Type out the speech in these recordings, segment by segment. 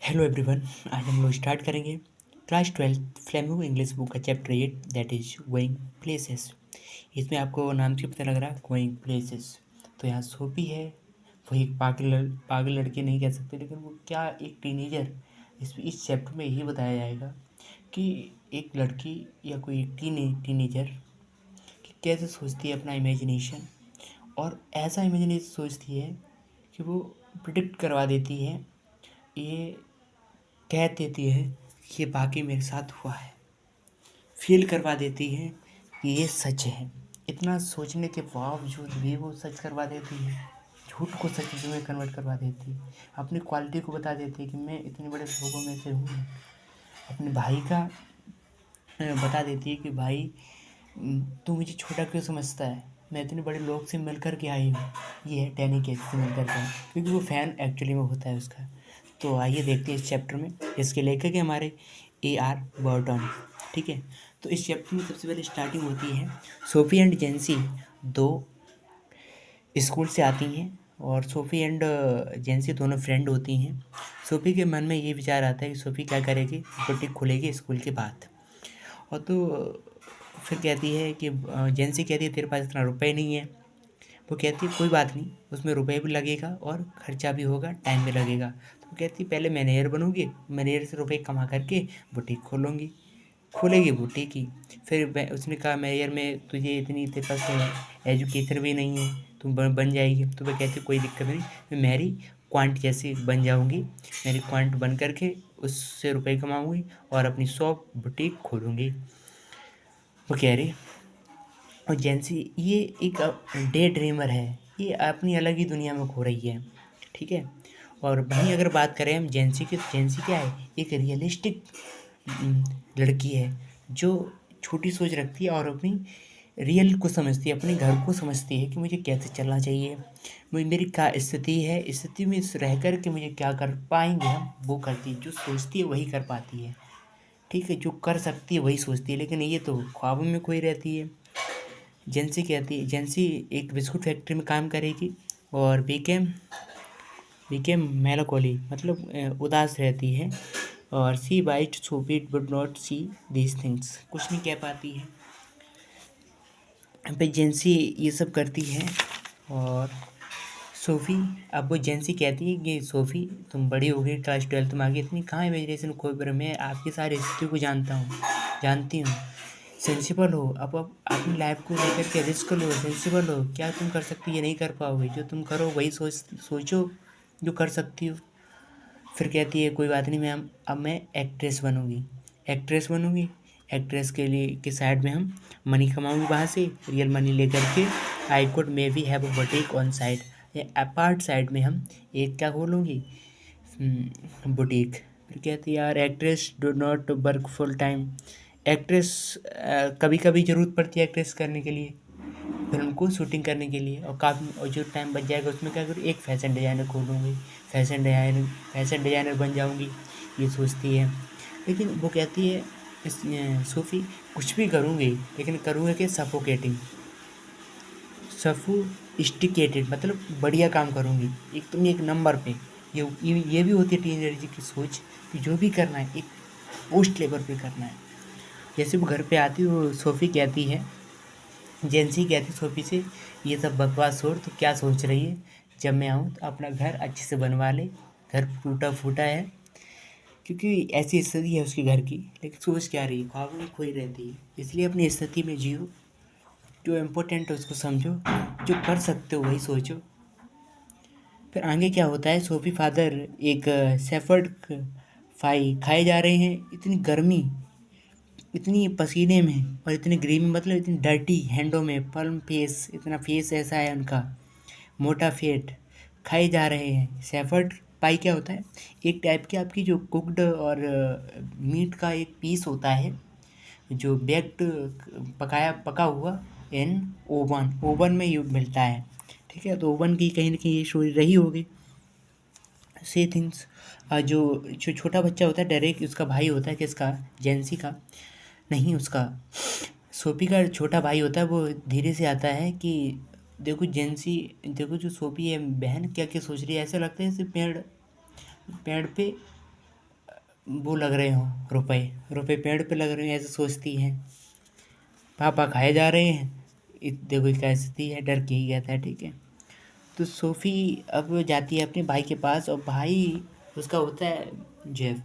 Hello everyone. आज हम लोग स्टार्ट करेंगे क्लास 12 फ्लेमिंगो इंग्लिश बुक का chapter 8 that is going places. इसमें आपको नाम से पता लग रहा है गोइंग प्लेसेस। तो यहाँ सोफी है, वो एक पागल लड़की नहीं कह सकते, लेकिन वो क्या एक टीनेजर। इस चैप्टर में यही बताया जाएगा कि एक लड़की या कोई टीनेजर कि कैसे सोचती है अपना इमेजिनेशन, और ऐसा इमेजिनेशन सोचती है कि वो प्रिडिक्ट करवा देती है, ये कह देती है कि ये वाकई मेरे साथ हुआ है, फील करवा देती है कि ये सच है। इतना सोचने के बावजूद भी वो सच करवा देती है, झूठ को सच में कन्वर्ट करवा देती है, अपनी क्वालिटी को बता देती है कि मैं इतने बड़े लोगों में से हूँ। अपने भाई का बता देती है कि भाई तू मुझे छोटा क्यों समझता है, मैं इतने बड़े लोग से मिल कर के आई हूँ। ये है टैनी केस से मिल कर के, क्योंकि वो फ़ैन एक्चुअली में होता है उसका। तो आइए देखते हैं इस चैप्टर में। इसके लेखक है हमारे A.R. बर्टन। ठीक है, तो इस चैप्टर में सबसे पहले स्टार्टिंग होती है, सोफ़ी एंड जेंसी दो स्कूल से आती हैं, और सोफ़ी एंड जेंसी दोनों फ्रेंड होती हैं। सोफ़ी के मन में ये विचार आता है कि सोफ़ी क्या करेगी, बुटीक खोलेगी स्कूल के बाद। और तो फिर कहती है कि जेंसी कहती है तेरे पास इतना रुपए नहीं है। वो कहती है कोई बात नहीं, उसमें रुपए भी लगेगा और ख़र्चा भी होगा, टाइम भी लगेगा। तो वो कहती है पहले मैनेजर बनूँगी, मैनेजर से रुपए कमा करके बुटीक खोलेगी बुटीक ही। फिर उसने कहा मैनेजर में तुझे इतनी तेरे पास एजुकेशन भी नहीं है, तुम बन जाएगी। तो वह कहती कोई दिक्कत नहीं, मैं मैरी क्वांट जैसी बन जाऊँगी, मैरी क्वांट बन करके उससे रुपए कमाऊँगी और अपनी शॉप बुटीक खोलूँगी। वो कह रही, और जेंसी ये एक डे ड्रीमर है, ये अपनी अलग ही दुनिया में खो रही है। ठीक है, और वहीं अगर बात करें हम जेंसी की, तो जेंसी क्या है, एक रियलिस्टिक लड़की है जो छोटी सोच रखती है और अपनी रियल को समझती है, अपने घर को समझती है कि मुझे कैसे चलना चाहिए, मेरी क्या स्थिति है, स्थिति में रह कर के मुझे क्या कर पाएंगे हम, वो करती है। जो सोचती है वही कर पाती है। ठीक है, जो कर सकती है वही सोचती है, लेकिन ये तो ख्वाबों में खोई रहती है। जेंसी एक बिस्कुट फैक्ट्री में काम करेगी और बीकेम मेलाकोली मतलब उदास रहती है, और see bite Sophie but not see these things, कुछ नहीं कह पाती है। पे जेंसी ये सब करती है, और सोफ़ी, अब वो जेंसी कहती है कि सोफ़ी तुम बड़ी हो गई, क्लास 12 तुम आगे, इतनी कहाँ इमेजिनेशन खोई, पर मैं आपकी सारी स्थिति को जानती हूँ। सेंसिबल हो, अब अपनी लाइफ को लेकर के रिस्क लो, सेंसिबल हो, क्या तुम कर सकती ये नहीं कर पाओगे, जो तुम करो वही सोचो जो कर सकती हो। फिर कहती है कोई बात नहीं मैम, अब मैं एक्ट्रेस बनूँगी। एक्ट्रेस के लिए के साइड में हम मनी कमाऊँगी, वहाँ से रियल मनी लेकर के I could may be have a boutique on side, या अपार्ट साइड में हम एक क्या खोलूँगी, बुटीक। फिर कहती है यार actress do not work full time, actress कभी कभी ज़रूरत पड़ती है एक्ट्रेस करने के लिए, फिल्म को शूटिंग करने के लिए, और काफ़ी, और जो टाइम बच जाएगा उसमें क्या करूँ, एक फ़ैशन डिज़ाइनर खोलूँगी, फैशन डिज़ाइनर बन जाऊँगी, ये सोचती है। लेकिन वो कहती है इस सूफ़ी, कुछ भी करूँगी लेकिन करूँगी कि सफोस्टिकेटेड, मतलब बढ़िया काम करूँगी, एकदम एक नंबर पे। ये भी होती है टीनेजर की सोच कि जो भी करना है एक पोस्ट लेवल पे करना है। जैसे वो घर पे आती है, वो सोफ़ी कहती है, जेंसी कहती सोफ़ी से, ये सब बकवास छोड़, तो क्या सोच रही है, जब मैं आऊँ तो अपना घर अच्छे से बनवा ले, घर टूटा फूटा है, क्योंकि ऐसी स्थिति है उसके घर की, लेकिन सोच क्या रही है, ख्वाबों में खोई रहती है। इसलिए अपनी स्थिति में जियो, जो इम्पोर्टेंट है उसको समझो, जो कर सकते हो वही सोचो। फिर आगे क्या होता है, सोफ़ी फादर एक सेफर्ड फाई खाए जा रहे हैं, इतनी गर्मी, इतनी पसीने में, और इतनी ग्रीमी, मतलब इतनी डर्टी हैंडों में, पल्म फेस, इतना फेस ऐसा है उनका, मोटा फेट, खाए जा रहे हैं। शेफर्ड पाई क्या होता है, एक टाइप की आपकी जो कुक्ड और मीट का एक पीस होता है, जो बेक्ड पका हुआ इन ओवन में ये मिलता है। ठीक है, तो ओवन की कहीं ना कहीं ये स्टोरी रही होगी। से थिंग्स, जो छोटा बच्चा होता है डेरेक, उसका भाई होता है, किसका, जेंसी का नहीं, उसका सोफ़ी का छोटा भाई होता है, वो धीरे से आता है कि देखो जेंसी, देखो जो सोफ़ी है बहन क्या क्या सोच रही है, ऐसा लगता है जैसे पेड़ पे वो लग रहे हों रुपए, रुपए पेड़ पे लग रहे हैं, ऐसे सोचती हैं। पापा खाए जा रहे हैं, देखो कैसी है, डर के ही कहता है, ठीक है। तो सोफ़ी अब जाती है अपने भाई के पास, और भाई उसका होता है जेफ।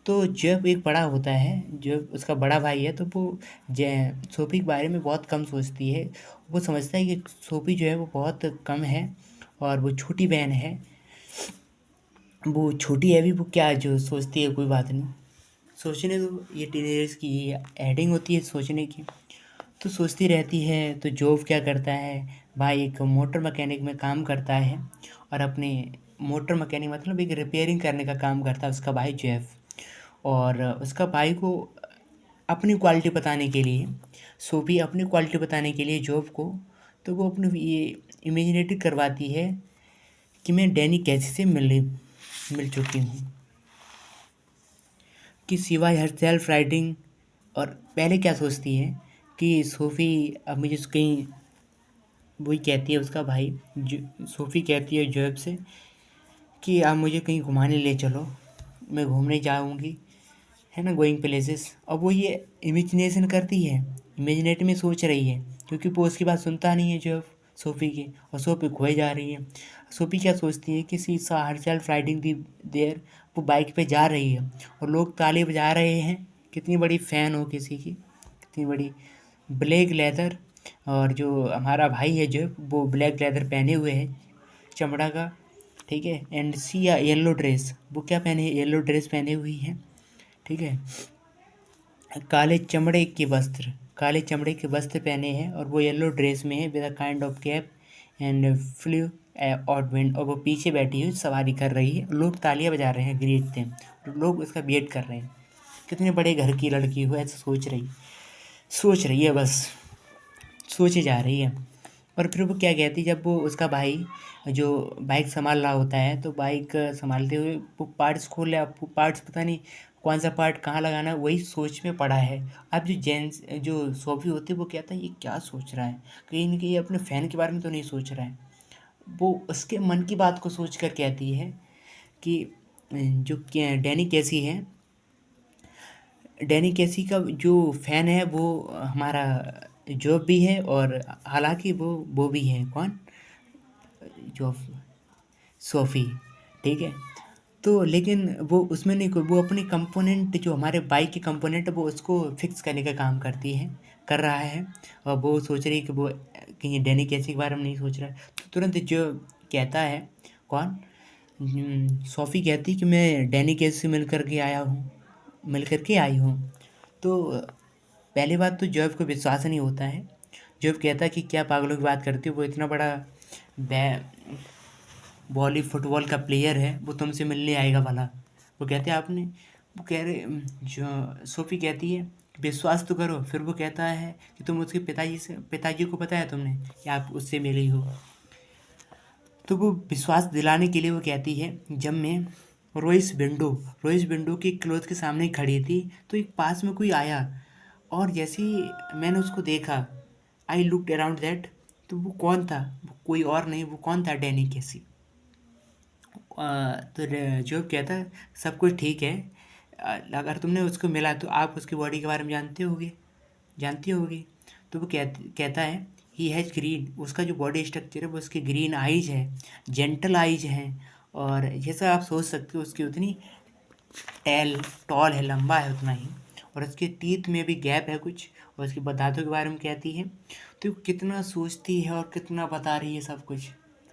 तो जेफ एक बड़ा होता है, जो उसका बड़ा भाई है, तो वो जे सोफ़ी के बारे में बहुत कम सोचती है। वो समझता है कि सोफ़ी जो है वो बहुत कम है, और वो छोटी बहन है। वो छोटी है भी, वो क्या जो सोचती है कोई बात नहीं, सोचने दो, ये टीनेजर्स की एडिंग होती है सोचने की। तो सोचती रहती है। तो जॉब क्या करता है, भाई एक मोटर मैकेनिक में काम करता है, और अपने मोटर मैकेनिक मतलब एक रिपेयरिंग करने का काम करता है उसका भाई जेफ। और उसका भाई को अपनी क्वालिटी बताने के लिए, सोफी अपनी क्वालिटी बताने के लिए जॉब को, तो वो अपनी ये इमेजिनेटिव करवाती है कि मैं डैनी कैसी से मिल चुकी हूँ, कि सिवाय हर सेल्फ राइटिंग। और पहले क्या सोचती है कि सोफ़ी अब मुझे कहीं, वही कहती है उसका भाई, जो सोफ़ी कहती है जोएब से कि आप मुझे कहीं घुमाने ले चलो, मैं घूमने जाऊंगी, है ना, गोइंग प्लेसेस। अब वो ये इमेजिनेशन करती है, इमेजिनेट में सोच रही है, क्योंकि वो उसकी बात सुनता नहीं है जोएब सोफ़ी की, और सोफ़ी खोए जा रही है। सोफ़ी क्या सोचती है कि she saw herself riding the there, वो बाइक पे जा रही है, और लोग ताली बजा रहे हैं। कितनी बड़ी फ़ैन हो किसी की, कितनी बड़ी। ब्लैक लेदर, और जो हमारा भाई है जो वो ब्लैक लेदर पहने हुए है, चमड़ा का, ठीक है। एंड सी या येलो ड्रेस, वो क्या पहने, येलो ड्रेस पहने हुई है, ठीक है। काले चमड़े के वस्त्र, काले चमड़े के वस्त्र पहने हैं, और वो येलो ड्रेस में है, with a kind of cap and flu out wind. और वो पीछे बैठी हुई सवारी कर रही है, लोग तालियां बजा रहे हैं, ग्रीटते हैं, लोग उसका वेट कर रहे हैं। कितने बड़े घर की लड़की हो, ऐसा सोच रही है, बस सोचे जा रही है। और फिर वो क्या कहती, जब वो उसका भाई जो बाइक संभाल रहा होता है, तो बाइक संभालते हुए वो पार्ट्स खोल रहा है, पार्ट्स पता नहीं कौन सा पार्ट कहाँ लगाना है, वही सोच में पड़ा है। अब जो जेंट्स जो सोफी होती है, वो कहता है ये क्या सोच रहा है, कहीं ना कहीं अपने फ़ैन के बारे में तो नहीं सोच रहा है। वो उसके मन की बात को सोच कर कहती है कि जो डैनी कैसी है, डैनी कैसी का जो फ़ैन है वो हमारा जॉब भी है, और हालांकि वो भी है, कौन, जो सोफ़ी, ठीक है। तो लेकिन वो उसमें नहीं, कोई वो अपनी कंपोनेंट, जो हमारे बाइक के कंपोनेंट है, वो उसको फिक्स करने का काम कर रहा है। और वो सोच रही है कि वो कहीं डैनी कैसी के बारे में नहीं सोच रहा है। तो तुरंत जो कहता है, कौन, सोफ़ी कहती कि मैं डैनी कैसी से मिल कर के आई हूँ। तो पहली बात तो जॉब को विश्वास नहीं होता है। जॉब कहता है कि क्या पागलों की बात करती हो, वो इतना बड़ा बै वॉली फुटबॉल का प्लेयर है, वो तुमसे मिलने आएगा भला। वो कहते हैं आपने, वो कह रहे, जो सोफ़ी कहती है विश्वास तो करो। फिर वो कहता है कि तुम उसके पिताजी को पता है तुमने कि आप उससे मिली हो। तो वो विश्वास दिलाने के लिए वो कहती है, जब मैं रोइस विंडो की क्लोथ के सामने खड़ी थी, तो एक पास में कोई आया, और जैसे ही मैंने उसको देखा, आई लुकड अराउंड दैट, तो वो कौन था, वो कोई और नहीं, वो कौन था, डैनी कैसी। तो जो कहता है सब कुछ ठीक है, अगर तुमने उसको मिला तो आप उसकी बॉडी के बारे में जानती होगी। तो वो कहता है ही हैज़ ग्रीन, उसका जो बॉडी स्ट्रक्चर है वो उसके ग्रीन आइज है, जेंटल आइज हैं। और जैसा आप सोच सकते हो, उसकी उतनी टॉल है, लंबा है उतना ही, और उसके टीथ में भी गैप है कुछ, और उसके दांतों के बारे में कहती है। तो कितना सोचती है और कितना बता रही है सब कुछ,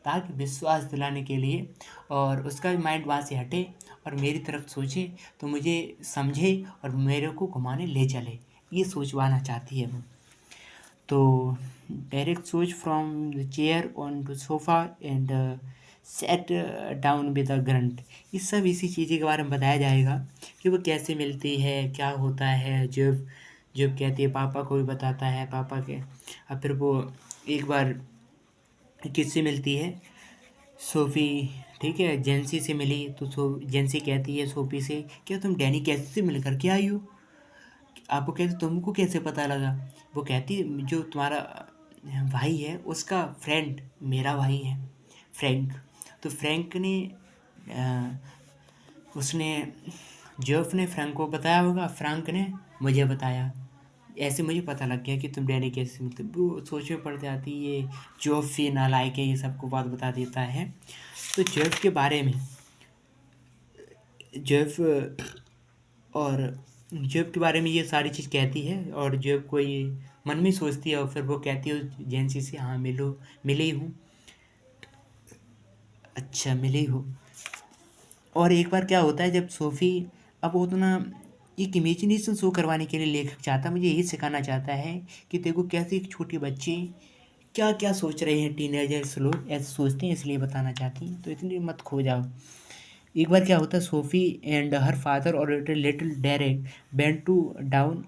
ताकि विश्वास दिलाने के लिए, और उसका भी माइंड वहाँ से हटे और मेरी तरफ सोचे, तो मुझे समझे और मेरे को घुमाने ले चले, ये सोचवाना चाहती है वो। तो डायरेक्ट सोच from the chair onto sofa and set down with a grunt. ये सब इसी चीज़ें के बारे में बताया जाएगा कि वो कैसे मिलती है, क्या होता है। जब जब कहती है, पापा को भी बताता है, पापा के। अब फिर वो एक बार किससे मिलती है, सोफ़ी, ठीक है, जेंसी से मिली। तो जेंसी कहती है सोफ़ी से, क्या तुम डैनी कैसे से मिल कर के आई हो, आपको कहते तुमको कैसे पता लगा। वो कहती जो तुम्हारा भाई है उसका फ्रेंड मेरा भाई है, फ्रैंक। तो फ्रैंक ने उसने जोफ ने फ्रैंक को बताया होगा, फ्रैंक ने मुझे बताया, ऐसे मुझे पता लग गया कि तुम डैनी कैसे से मिलते। वो सोच में पड़ जाती ये जोफ ही नालायक है, ये सबको बात बता देता है। तो जोफ के बारे में, जोफ और जोफ के बारे में ये सारी चीज़ कहती है, और जोफ को ये मन में सोचती है, और फिर वो कहती है उस जेंसी से, हाँ मिलो, मिले ही हूँ, अच्छा मिले ही हो। और एक बार क्या होता है जब सोफ़ी, अब वो तो ना एक इमेजिनेशन शो करवाने के लिए लेखक चाहता, मुझे यही सिखाना चाहता है कि देखो कैसे एक छोटी बच्ची क्या क्या सोच रहे हैं, टीनेजर्स लोग ऐसे सोचते हैं, इसलिए बताना चाहती हैं, तो इतनी मत खो जाओ। एक बार क्या होता है, सोफ़ी एंड हर फादर और little Derek went to down,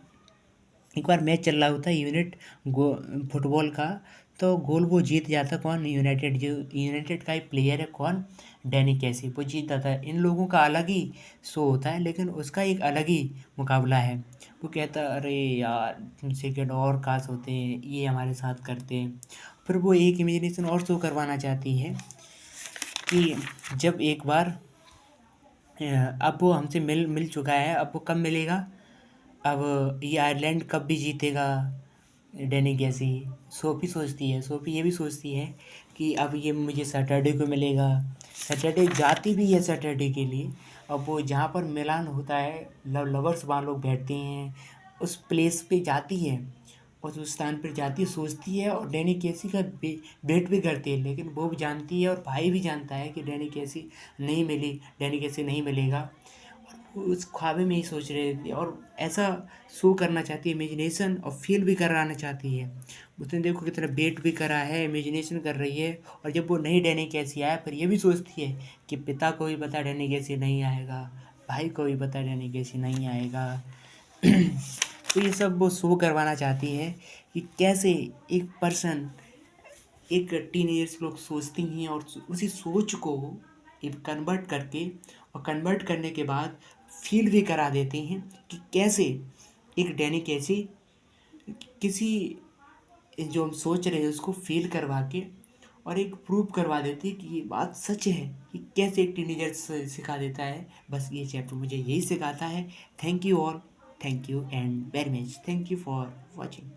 एक बार मैच चल रहा होता है यूनिट गो फुटबॉल का, तो गोल वो जीत जाता कौन, यूनाइटेड, जो यूनाइटेड का ही प्लेयर है कौन, डैनी कैसी, वो जीत जाता है। इन लोगों का अलग ही शो होता है, लेकिन उसका एक अलग ही मुकाबला है। वो कहता है अरे यार सेकंड और काश होते, ये हमारे साथ करते। फिर वो एक इमेजिनेशन और शो करवाना चाहती है कि जब एक बार अब वो हमसे मिल मिल चुका है, अब वो कब मिलेगा, अब ये आयरलैंड कब भी जीतेगा, डैनी कैसी, सोफ़ी सोचती है, सोफ़ी ये भी सोचती है कि अब ये मुझे सैटरडे को मिलेगा, सैटरडे जाती भी है सैटरडे के लिए। अब वो जहाँ पर मिलान होता है, लवर्स वहाँ लोग बैठते हैं, उस प्लेस पे जाती है, उस स्थान पर जाती है, सोचती है, और डैनी कैसी का वेट भी करती है, लेकिन वो भी जानती है और भाई भी जानता है कि डैनी कैसी नहीं मिली, डैनी कैसी नहीं मिलेगा। वो उस ख्वाबे में ही सोच रहे थे, और ऐसा शो करना चाहती है, इमेजिनेशन और फील भी कराना चाहती है। उसने देखो कितना वेट भी करा है, इमेजिनेशन कर रही है, और जब वो नहीं डैनी कैसी आया, फिर ये भी सोचती है कि पिता को भी पता डैनी कैसी नहीं आएगा, भाई को भी पता डैनी कैसी नहीं आएगा। तो ये सब वो शो करवाना चाहती है कि कैसे एक पर्सन, एक टीनेजर्स लोग सोचती हैं, और उसी सोच को एक कन्वर्ट करके, और कन्वर्ट करने के बाद फील भी करा देते हैं कि कैसे एक डैनी कैसी किसी जो हम सोच रहे हैं उसको फील करवा के, और एक प्रूव करवा देती है कि ये बात सच है, कि कैसे एक टीनेजर सिखा देता है। बस ये चैप्टर मुझे यही सिखाता है। Thank you all, thank you and very much, thank you for watching.